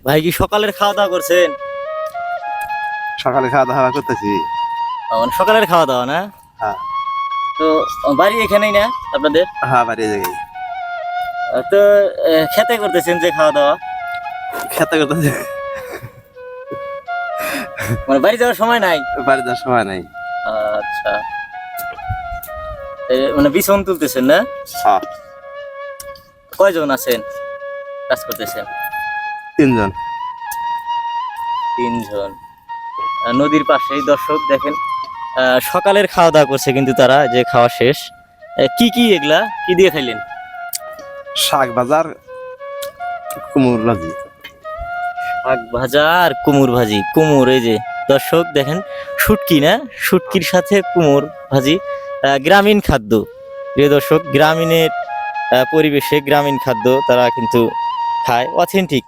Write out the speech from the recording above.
ভাই কি সকালের খাওয়া দাওয়া করছেন? সকালে খাওয়া দাওয়া করতেছি। মানে সকালের খাওয়া দাওয়া না? হ্যাঁ তো বাড়ি এখানেই না আপনাদের? হ্যাঁ, বাড়ি জায়গায় তো খেতে করতেছেন যে খাওয়া দাওয়া, খেতে করতেছি। মানে বাড়ি যাওয়ার সময় নাই? বাড়ি যাওয়ার সময় নাই। আচ্ছা, মানে বিছন তুলতেছেন না? হ্যাঁ, কয়জন আছেন কাজ করতেছেন? 3 জন। 3 জন। নদীর পাশেই দর্শক দেখেন, সকালের খাওয়া দাওয়া করছে কিন্তু তারা, যে খাওয়া শেষ। কি কি এগুলা কি দিয়ে খাইলেন? শাক বাজার, কুমড় ভাজি। শাক ভাজা আর কুমুর ভাজি। কুমুর, এই যে দর্শক দেখেন, শুটকি না, শুটকির সাথে কুমুর ভাজি। গ্রামীণ খাদ্য, প্রিয় দর্শক, গ্রামীণের পরিবেশে গ্রামীণ খাদ্য তারা কিন্তু খায়, অথেন্টিক।